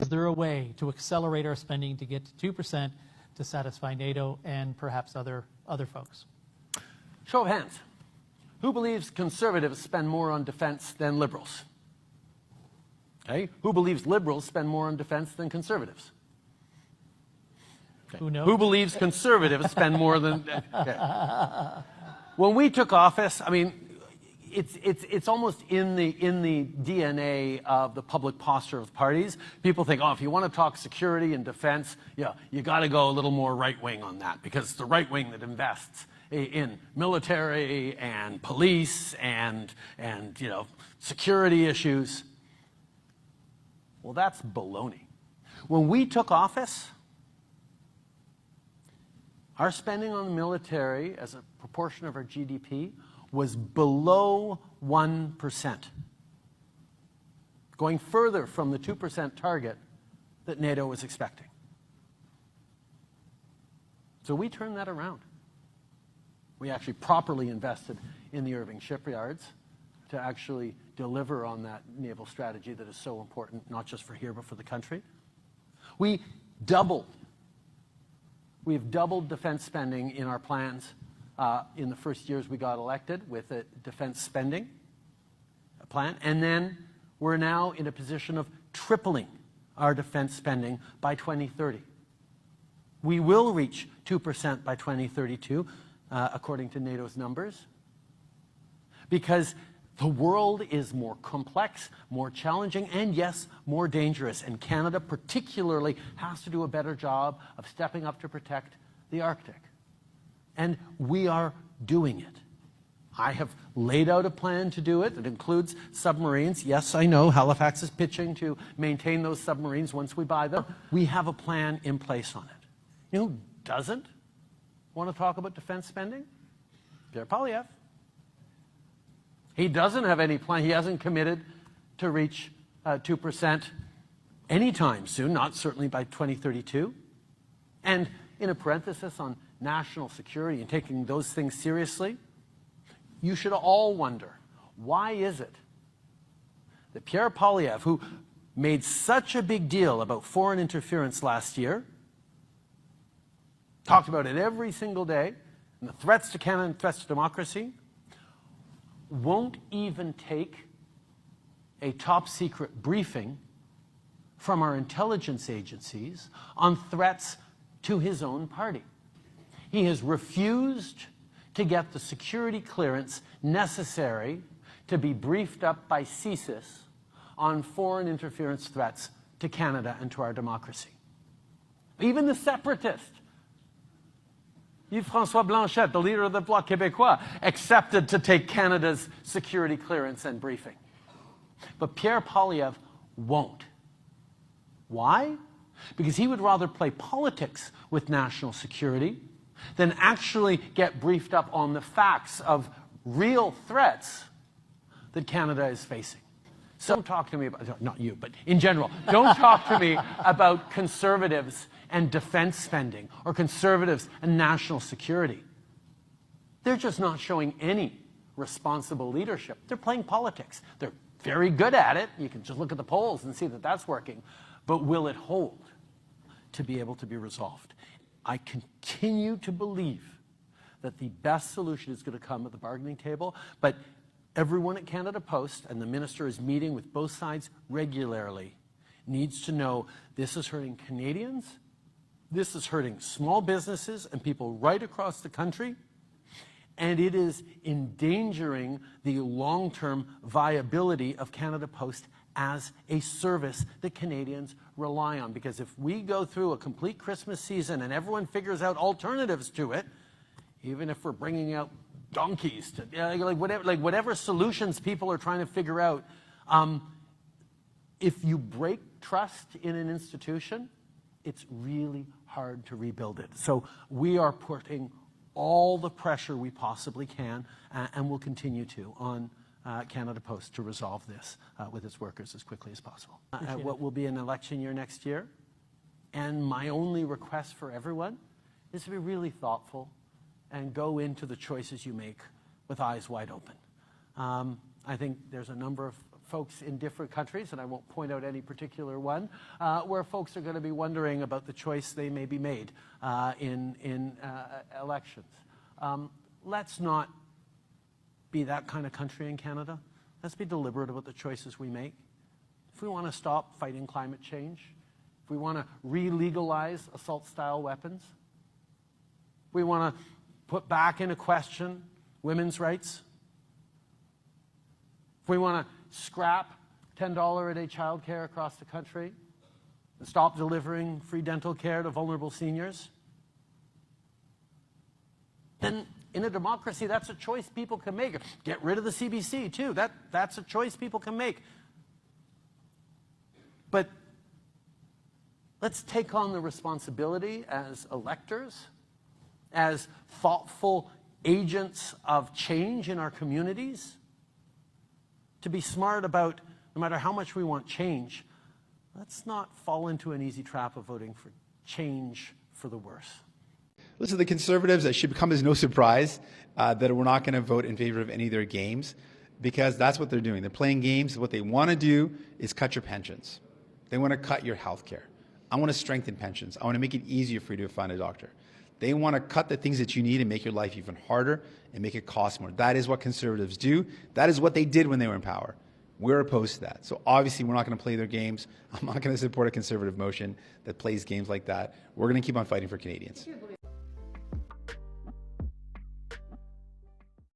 Is there a way to accelerate our spending to get to 2% to satisfy NATO and perhaps other folks? Show of hands. Who believes conservatives spend more on defense than liberals? Okay. Who believes liberals spend more on defense than conservatives? Okay. Who knows? Who believes conservatives spend more than... Okay. When we took office, I mean, it's almost in the DNA of the public posture of parties. People think, oh, if you want to talk security and defense, yeah, you got to go a little more right wing on that, because it's the right wing that invests in military and police and you know, security issues. Well, that's baloney. When we took office, our spending on the military as a proportion of our GDP was below 1%, going further from the 2% target that NATO was expecting. So we turned that around. We actually properly invested in the Irving shipyards to actually deliver on that naval strategy that is so important, not just for here, but for the country. We've doubled defense spending in our plans in the first years we got elected with a defense spending plan. And then we're now in a position of tripling our defense spending by 2030. We will reach 2% by 2032, according to NATO's numbers, because the world is more complex, more challenging, and yes, more dangerous. And Canada particularly has to do a better job of stepping up to protect the Arctic. And we are doing it. I have laid out a plan to do it that includes submarines. Yes, I know Halifax is pitching to maintain those submarines once we buy them. We have a plan in place on it. You know who doesn't want to talk about defense spending? Pierre Poilievre. He doesn't have any plan. He hasn't committed to reach 2% anytime soon, not certainly by 2032. And in a parenthesis on national security and taking those things seriously, you should all wonder, why is it that Pierre Poilievre, who made such a big deal about foreign interference last year, talked about it every single day, and the threats to Canada and threats to democracy, won't even take a top-secret briefing from our intelligence agencies on threats to his own party. He has refused to get the security clearance necessary to be briefed up by CSIS on foreign interference threats to Canada and to our democracy. Even the separatist, Yves-François Blanchet, the leader of the Bloc Québécois, accepted to take Canada's security clearance and briefing. But Pierre Poilievre won't. Why? Because he would rather play politics with national security than actually get briefed up on the facts of real threats that Canada is facing. So don't talk to me about, not you, but in general, don't talk to me about conservatives and defense spending or conservatives and national security. They're just not showing any responsible leadership. They're playing politics. They're very good at it. You can just look at the polls and see that that's working. But will it hold to be able to be resolved? I continue to believe that the best solution is going to come at the bargaining table, but everyone at Canada Post, and the minister is meeting with both sides regularly, needs to know this is hurting Canadians, this is hurting small businesses and people right across the country, and it is endangering the long-term viability of Canada Post as a service that Canadians rely on. Because if we go through a complete Christmas season and everyone figures out alternatives to it, even if we're bringing out donkeys to whatever solutions people are trying to figure out, if you break trust in an institution, it's really hard to rebuild it. So we are putting all the pressure we possibly can, and will continue to, on Canada Post to resolve this with its workers as quickly as possible. What will be an election year next year, and my only request for everyone is to be really thoughtful and go into the choices you make with eyes wide open. I think there's a number of folks in different countries, and I won't point out any particular one, where folks are going to be wondering about the choice they may be made in elections. Let's not be that kind of country in Canada. Let's be deliberate about the choices we make. If we want to stop fighting climate change, if we want to re-legalize assault-style weapons, if we want to put back into question women's rights, if we want to scrap $10 a day childcare across the country and stop delivering free dental care to vulnerable seniors, then in a democracy, that's a choice people can make. Get rid of the CBC, too. That's a choice people can make. But let's take on the responsibility as electors, as thoughtful agents of change in our communities, to be smart about, no matter how much we want change, let's not fall into an easy trap of voting for change for the worse. Listen, the Conservatives, it should come as no surprise that we're not going to vote in favor of any of their games, because that's what they're doing. They're playing games. What they want to do is cut your pensions. They want to cut your health care. I want to strengthen pensions. I want to make it easier for you to find a doctor. They want to cut the things that you need and make your life even harder and make it cost more. That is what Conservatives do. That is what they did when they were in power. We're opposed to that. So obviously we're not going to play their games. I'm not going to support a Conservative motion that plays games like that. We're going to keep on fighting for Canadians.